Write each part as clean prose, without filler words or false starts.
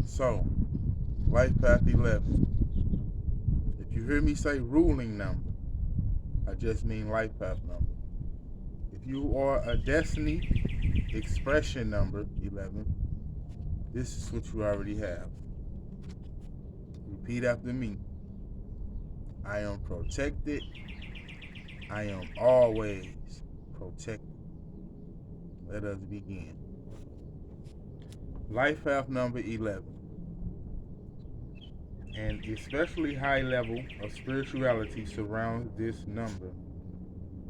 So, life path 11. If you hear me say ruling number, I just mean life path number. If you are a destiny expression number 11, this is what you already have. Repeat after me. I am protected. I am always protected. Let us begin. Life path number 11. An especially high level of spirituality surrounds this number,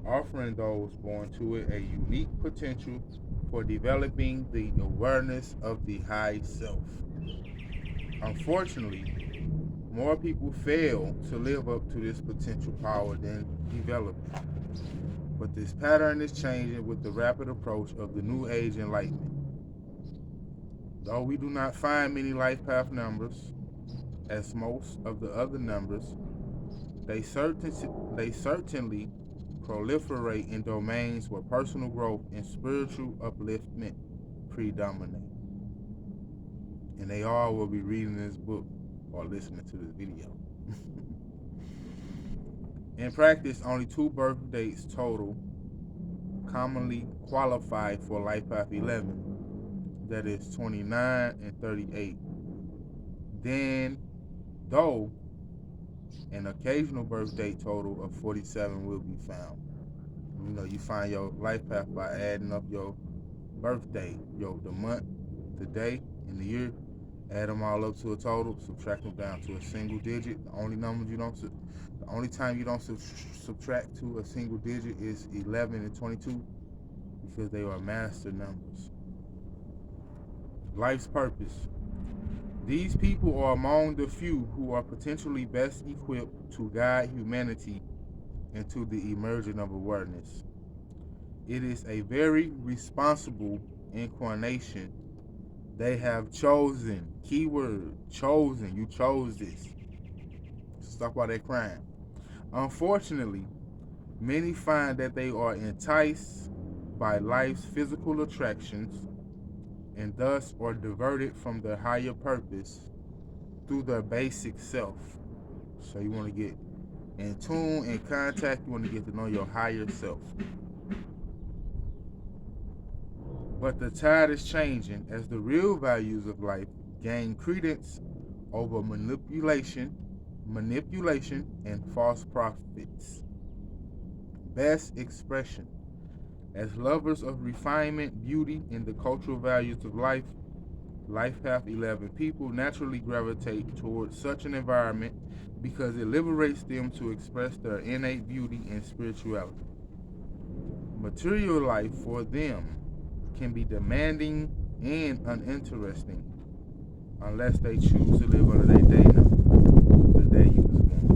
offering those born to it a unique potential for developing the awareness of the high self. Unfortunately, more people fail to live up to this potential power than develop it. But this pattern is changing with the rapid approach of the New Age enlightenment. Though we do not find many life path numbers, as most of the other numbers, they certainly proliferate in domains where personal growth and spiritual upliftment predominate. And they all will be reading this book or listening to this video. In practice, only two birth dates total commonly qualify for life path 11, that is 29 and 38. Then, though an occasional birth date total of 47 will be found. You find your life path by adding up your birthday, the month, the day, and the year. Add them all up to a total. Subtract them down to a single digit. The only time you don't subtract to a single digit is 11 and 22 because they are master numbers. Life's purpose. These people are among the few who are potentially best equipped to guide humanity into the emerging of awareness. It is a very responsible incarnation they have chosen. Keyword, chosen. You chose this. Stop all that crying. Unfortunately, many find that they are enticed by life's physical attractions and thus are diverted from their higher purpose through their basic self. So you want to get in tune, in contact, you want to get to know your higher self. But the tide is changing as the real values of life gain credence over manipulation, and false prophets. Best expression. As lovers of refinement, beauty, and the cultural values of life, Life Path 11 people naturally gravitate towards such an environment because it liberates them to express their innate beauty and spirituality. Material life for them can be demanding and uninteresting unless they choose to live under their day number, the day you was born.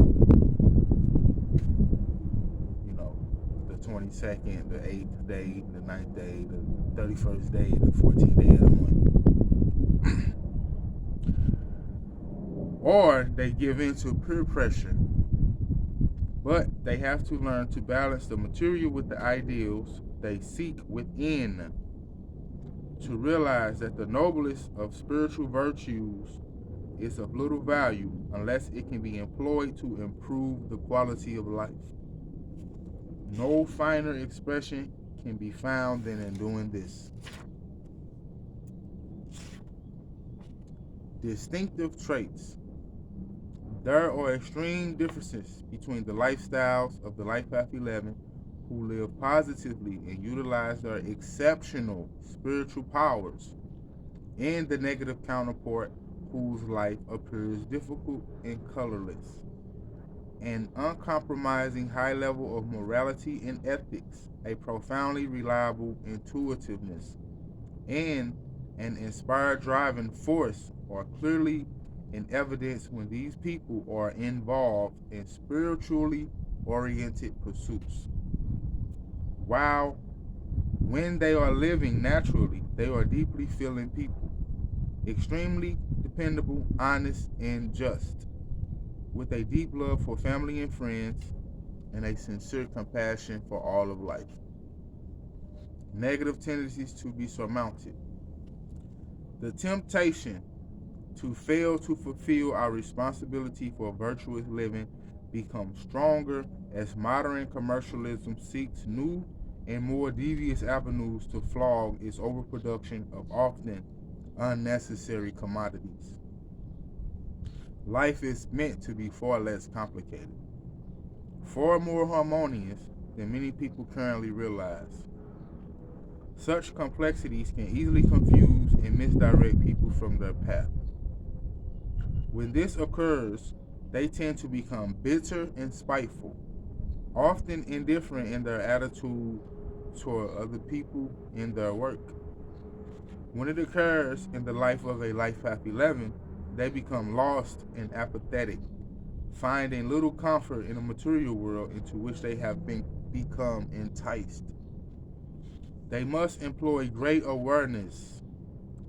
The 22nd, the 8th day, the 9th day, the 31st day, the 14th day of the month. Or they give in to peer pressure. But they have to learn to balance the material with the ideals they seek within, to realize that the noblest of spiritual virtues is of little value unless it can be employed to improve the quality of life. No finer expression can be found than in doing this. Distinctive traits. There are extreme differences between the lifestyles of the Life Path 11 who live positively and utilize their exceptional spiritual powers, and the negative counterpart whose life appears difficult and colorless. An uncompromising high level of morality and ethics, a profoundly reliable intuitiveness, and an inspired driving force are clearly in evidence when these people are involved in spiritually oriented pursuits. While when they are living naturally, they are deeply feeling people, extremely dependable, honest, and just, with a deep love for family and friends and a sincere compassion for all of life. Negative tendencies to be surmounted. The temptation to fail to fulfill our responsibility for virtuous living becomes stronger as modern commercialism seeks new and more devious avenues to flog its overproduction of often unnecessary commodities. Life is meant to be far less complicated, far more harmonious than many people currently realize. Such complexities can easily confuse and misdirect people from their path. When this occurs, they tend to become bitter and spiteful, often indifferent in their attitude toward other people and their work. When it occurs in the life of a life path 11, they become lost and apathetic, finding little comfort in the material world into which they have become enticed. They must employ great awareness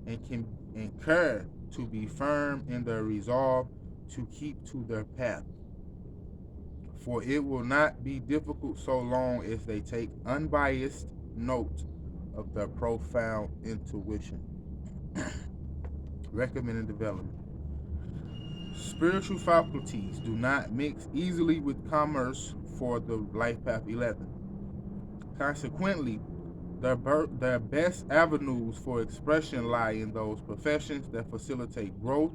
and care to be firm in their resolve to keep to their path. For it will not be difficult so long as they take unbiased note of their profound intuition. Recommended development. Spiritual faculties do not mix easily with commerce for the life path 11. Consequently, their best avenues for expression lie in those professions that facilitate growth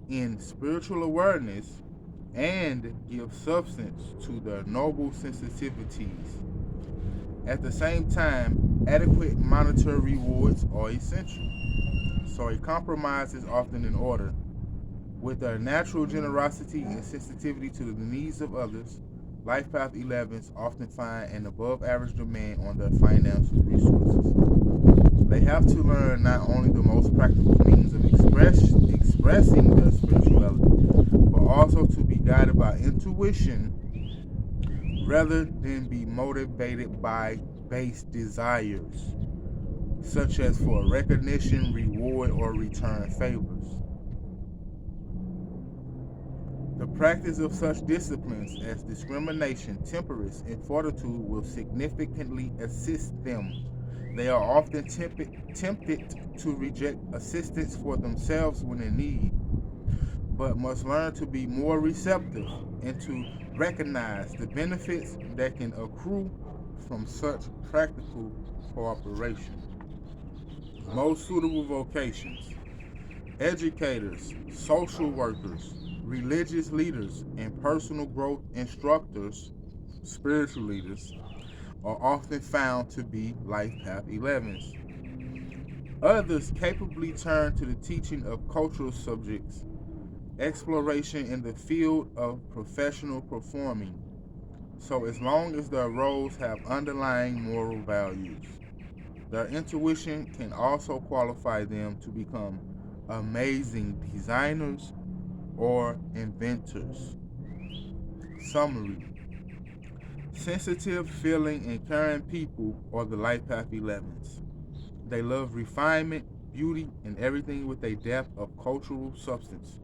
in spiritual awareness and give substance to their noble sensitivities. At the same time, adequate monetary rewards are essential, so a compromise is often in order. With their natural generosity and sensitivity to the needs of others, Life Path 11s often find an above average demand on their financial resources. They have to learn not only the most practical means of expressing their spirituality, but also to be guided by intuition rather than be motivated by base desires, such as for recognition, reward, or return favors. The practice of such disciplines as discrimination, temperance, and fortitude will significantly assist them. They are often tempted to reject assistance for themselves when in need, but must learn to be more receptive and to recognize the benefits that can accrue from such practical cooperation. Most suitable vocations: educators, social workers, religious leaders, and personal growth instructors, spiritual leaders, are often found to be Life Path 11s. Others capably turn to the teaching of cultural subjects, exploration in the field of professional performing, so as long as their roles have underlying moral values. Their intuition can also qualify them to become amazing designers or inventors. Summary: sensitive, feeling, and caring people are the Life Path 11s. They love refinement, beauty, and everything with a depth of cultural substance,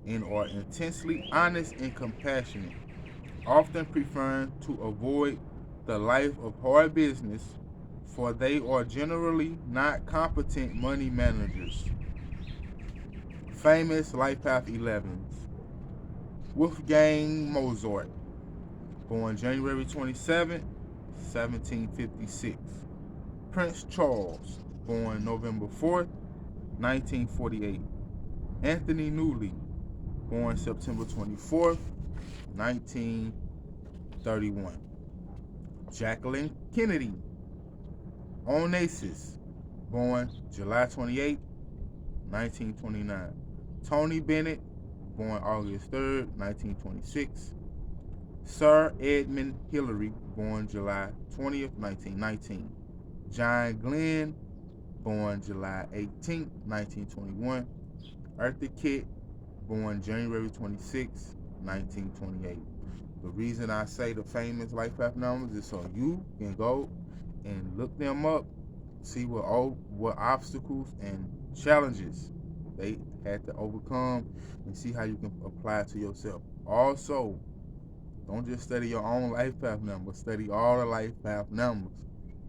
and are intensely honest and compassionate, often preferring to avoid the life of hard business, for they are generally not competent money managers. Famous Life Path 11s. Wolfgang Mozart, born January 27, 1756. Prince Charles, born November 4th, 1948. Anthony Newley, born September 24th, 1931. Jacqueline Kennedy Onassis, born July 28, 1929. Tony Bennett, born August 3rd, 1926. Sir Edmund Hillary, born July 20th, 1919. John Glenn, born July 18th, 1921. Eartha Kitt, born January 26th, 1928. The reason I say the famous life path numbers is so you can go and look them up, see what obstacles and challenges they had to overcome, and see how you can apply it to yourself. Also, don't just study your own life path number, study all the life path numbers.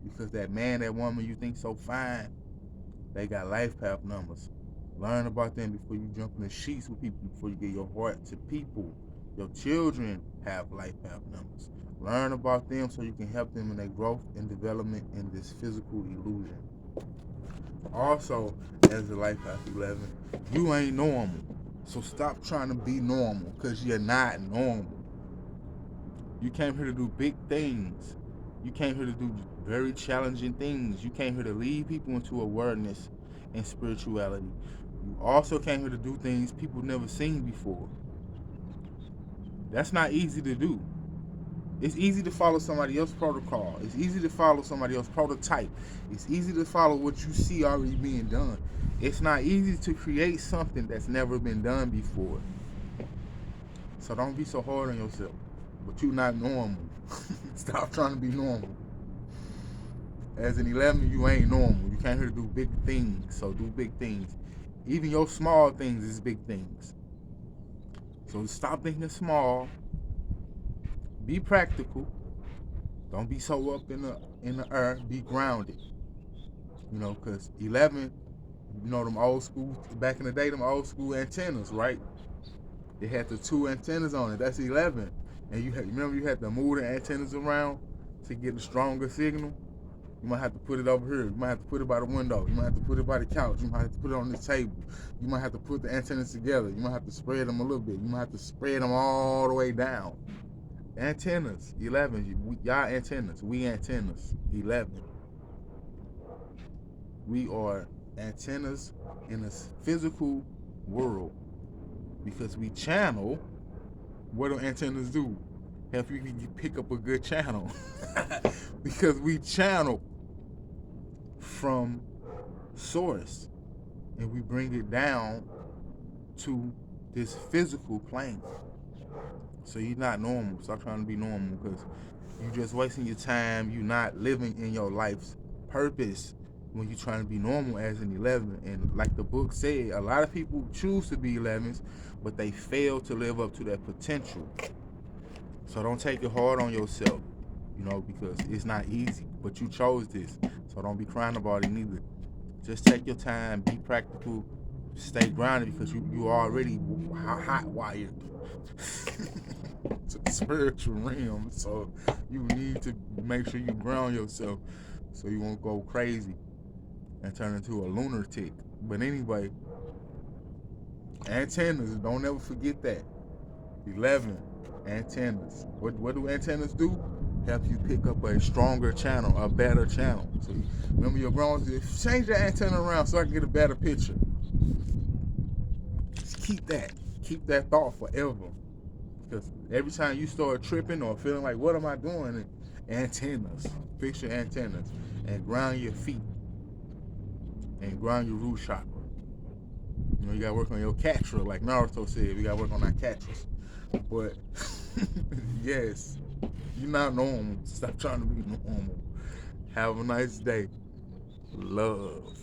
Because that man, that woman you think so fine, they got life path numbers. Learn about them before you jump in the sheets with people, before you get your heart to people. Your children have life path numbers. Learn about them so you can help them in their growth and development in this physical illusion. Also, as a life path 11, you ain't normal. So stop trying to be normal, because you're not normal. You came here to do big things. You came here to do very challenging things. You came here to lead people into awareness and spirituality. You also came here to do things people never seen before. That's not easy to do. It's easy to follow somebody else's protocol. It's easy to follow somebody else's prototype. It's easy to follow what you see already being done. It's not easy to create something that's never been done before. So don't be so hard on yourself. But you're not normal. Stop trying to be normal. As an 11, you ain't normal. You came here to do big things, so do big things. Even your small things is big things. So stop thinking small. Be practical. Don't be so up in the air. Be grounded. You know, because 11, you know them old school, back in the day, them old school antennas, right? They had the 2 antennas on it. That's 11. And remember you had to move the antennas around to get a stronger signal? You might have to put it over here. You might have to put it by the window. You might have to put it by the couch. You might have to put it on the table. You might have to put the antennas together. You might have to spread them a little bit. You might have to spread them all the way down. Antennas, 11. Y'all antennas. We antennas, 11. We are antennas in a physical world, because we channel. What do antennas do? Help you pick up a good channel. Because we channel from source and we bring it down to this physical plane. So you're not normal. Stop trying to be normal, because you're just wasting your time. You're not living in your life's purpose when you're trying to be normal as an 11. And like the book said, a lot of people choose to be 11s, but they fail to live up to their potential. So don't take it hard on yourself, you know, because it's not easy. But you chose this, so don't be crying about it neither. Just take your time, be practical, stay grounded, because you already hot wired to the spiritual realm. So you need to make sure you ground yourself so you won't go crazy and turn into a lunatic. But anyway, antennas, don't ever forget that. 11, antennas. What do antennas do? Help you pick up a stronger channel, a better channel. So remember your growing, change the antenna around so I can get a better picture. Just keep that thought forever. Because every time you start tripping or feeling like, what am I doing? Antennas. Fix your antennas and ground your feet and ground your root chakra. You know, you gotta work on your katra, like Naruto said. We gotta work on our katras. But yes, you're not normal. Stop trying to be normal. Have a nice day. Love.